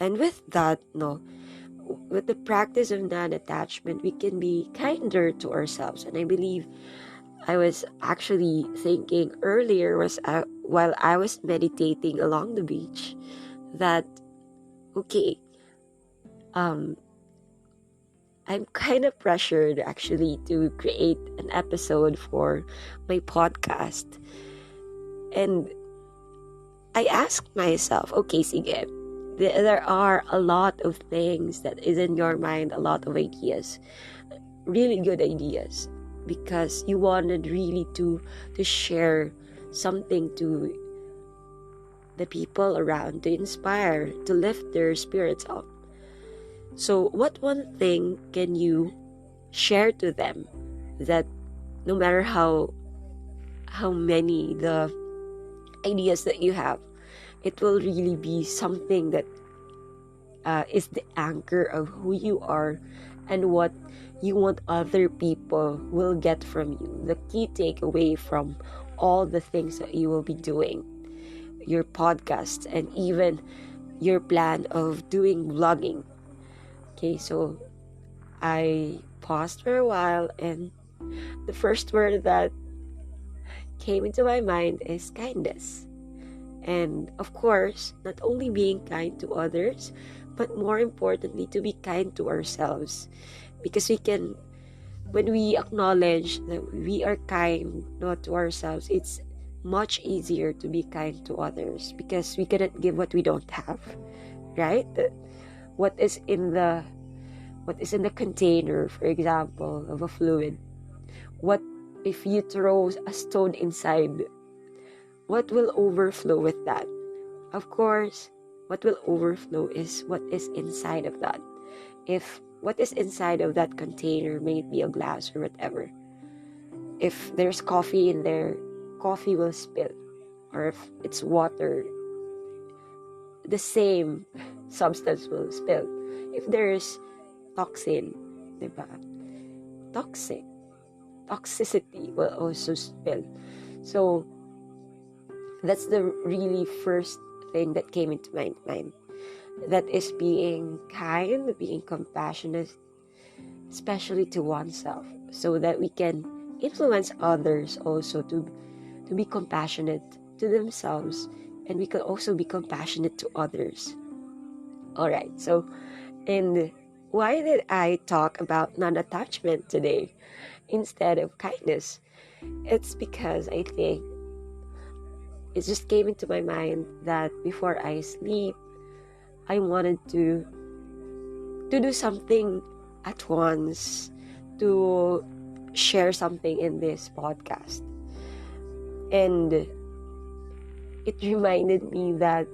And with that, no, with the practice of non-attachment, we can be kinder to ourselves. And I believe I was actually thinking earlier while I was meditating along the beach that okay, um, I'm kind of pressured actually to create an episode for my podcast, and I asked myself, okay, sige, there are a lot of things that is in your mind, a lot of ideas, really good ideas, because you wanted really to share something to the people around, to inspire, to lift their spirits up. So what one thing can you share to them that no matter how many the ideas that you have, it will really be something that is the anchor of who you are and what you want other people will get from you. The key takeaway from all the things that you will be doing, your podcast, and even your plan of doing vlogging. Okay, so I paused for a while, and the first word that came into my mind is kindness. And of course, not only being kind to others, but more importantly, to be kind to ourselves. Because when we acknowledge that we are kind not to ourselves, it's much easier to be kind to others because we cannot give what we don't have, right? What is in the container, for example, of a fluid? What if you throw a stone inside? What will overflow with that? Of course, what will overflow is what is inside of that. If what is inside of that container, may it be a glass or whatever, if there's coffee in there, coffee will spill. Or if it's water, the same substance will spill. If there's toxin, diba? Toxicity will also spill. So that's the really first thing that came into my mind. That is being kind, being compassionate, especially to oneself, so that we can influence others also to be compassionate to themselves, and we can also be compassionate to others. Alright, so, and why did I talk about non-attachment today instead of kindness? It's because I think it just came into my mind that before I sleep, I wanted to do something at once, to share something in this podcast. And it reminded me that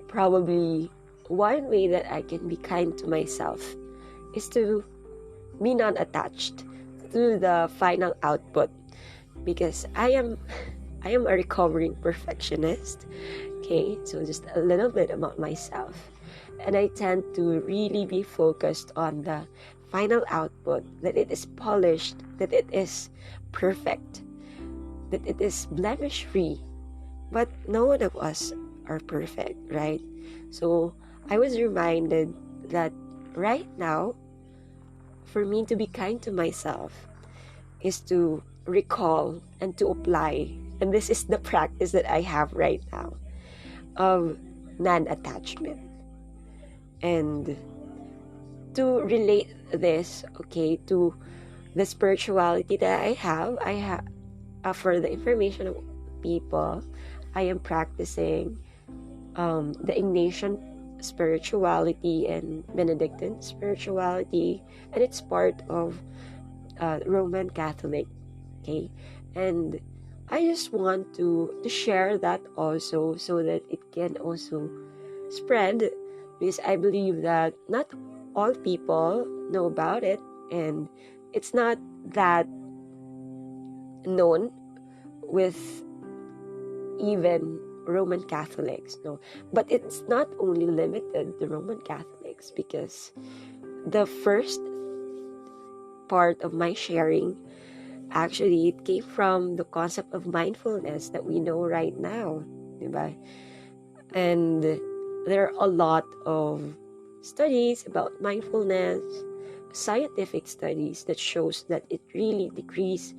probably one way that I can be kind to myself is to be non-attached to the final output, because I am a recovering perfectionist. Okay, so just a little bit about myself. And I tend to really be focused on the final output, that it is polished, that it is perfect, that it is blemish-free. But no one of us are perfect, right? So I was reminded that right now, for me to be kind to myself is to recall and to apply. And this is the practice that I have right now of non-attachment. And to relate this, okay, to the spirituality that I have, for the information of people, I am practicing the Ignatian spirituality and Benedictine spirituality, and it's part of Roman Catholic. Okay, and I just want to share that also, so that it can also spread, because I believe that not all people know about it, and it's not that known with even Roman Catholics, no. But it's not only limited to Roman Catholics, because the first part of my sharing, actually, it came from the concept of mindfulness that we know right now, diba? And there are a lot of studies about mindfulness, scientific studies that shows that it really decreases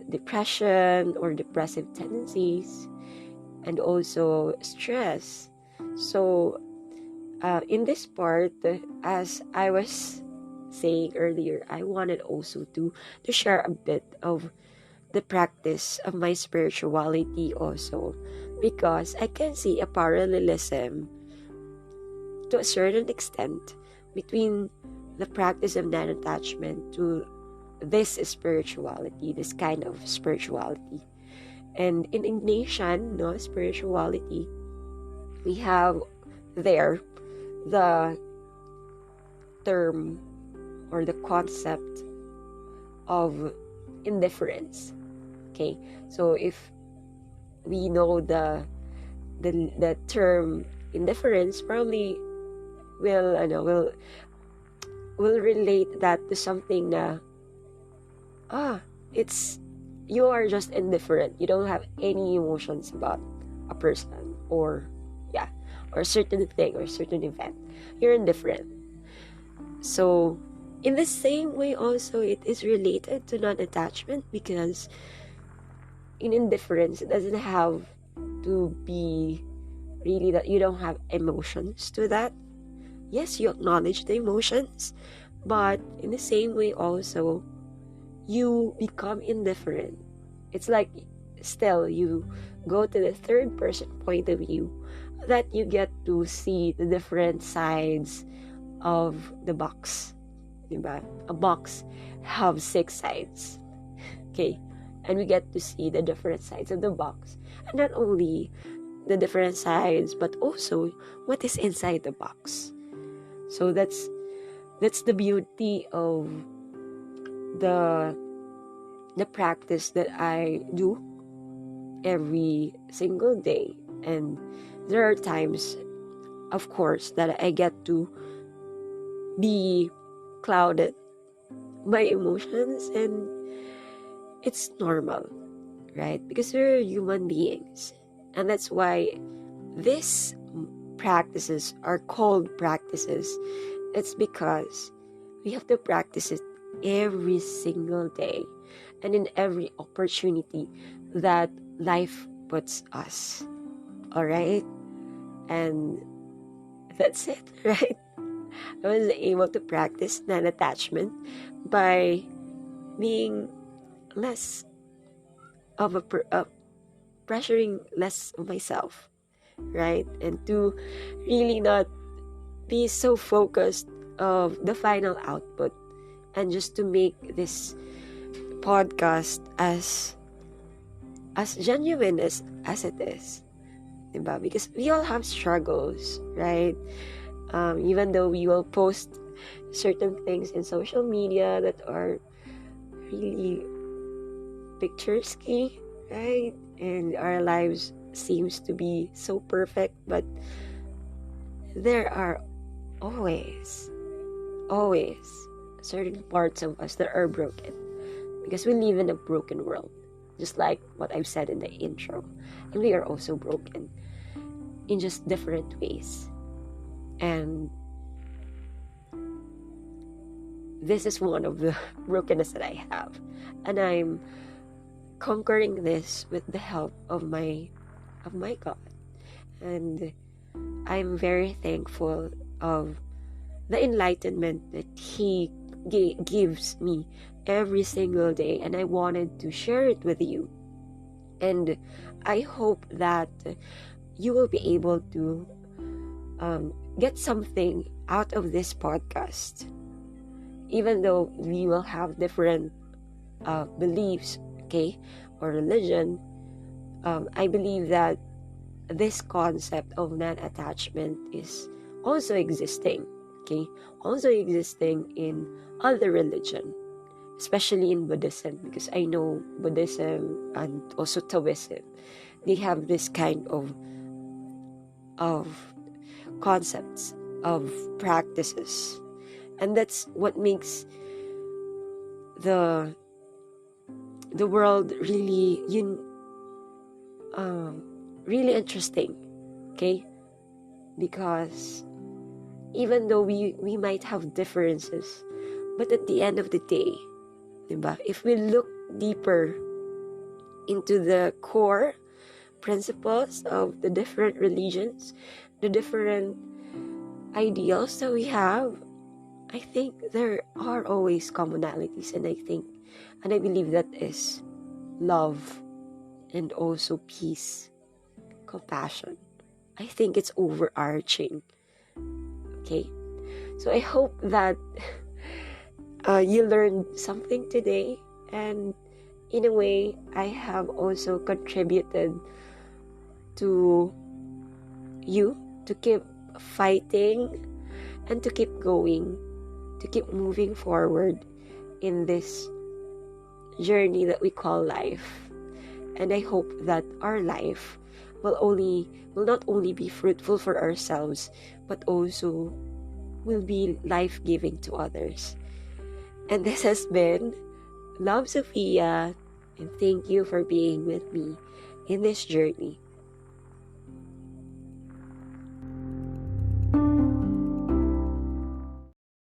depression or depressive tendencies, and also stress. So in this part, as I was saying earlier, I wanted also to share a bit of the practice of my spirituality also, because I can see a parallelism to a certain extent between the practice of non-attachment to this spirituality, this kind of spirituality. And in Ignatian spirituality, we have there the term or the concept of indifference. Okay, so if we know the term indifference, probably will relate that to something na it's you are just indifferent. You don't have any emotions about a person or a certain thing or a certain event. You're indifferent. So in the same way also, it is related to non-attachment, because in indifference, it doesn't have to be really that you don't have emotions to that. Yes, you acknowledge the emotions, but in the same way also, you become indifferent. It's like still you go to the third person point of view, that you get to see the different sides of the box. Diba? A box have 6 sides. Okay, and we get to see the different sides of the box, and not only the different sides, but also what is inside the box. So that's the beauty of the practice that I do every single day. And there are times, of course, that I get to be clouded by emotions, and it's normal, right? Because we're human beings, and that's why these practices are called practices. It's because we have to practice it every single day and in every opportunity that life puts us. All right? And that's it, right? I was able to practice non-attachment by being less of pressuring less of myself, right? And to really not be so focused of the final output, and just to make this podcast as genuine as it is, diba? Because we all have struggles, right? Even though we will post certain things in social media that are really picturesque, right? And our lives seems to be so perfect, but there are always certain parts of us that are broken, because we live in a broken world, just like what I've said in the intro. And we are also broken in just different ways. And this is one of the brokenness that I have, and I'm conquering this with the help of my God. And I'm very thankful of the enlightenment that He gives me every single day, and I wanted to share it with you. And I hope that you will be able to get something out of this podcast, even though we will have different beliefs, okay, or religion. I believe that this concept of non-attachment is also existing, okay, also existing in other religion, especially in Buddhism, because I know Buddhism and also Taoism, they have this kind of concepts, of practices, and that's what makes the world really really interesting, okay? because even though we might have differences, but at the end of the day, diba, if we look deeper into the core principles of the different religions, the different ideals that we have, I think there are always commonalities, and I believe that is love and also peace, compassion. I think it's overarching. Okay, so I hope that you learned something today, and in a way, I have also contributed to you to keep fighting and to keep going, to keep moving forward in this journey that we call life. And I hope that our life will not only be fruitful for ourselves, but also will be life-giving to others. And this has been Love, Sophia, and thank you for being with me in this journey.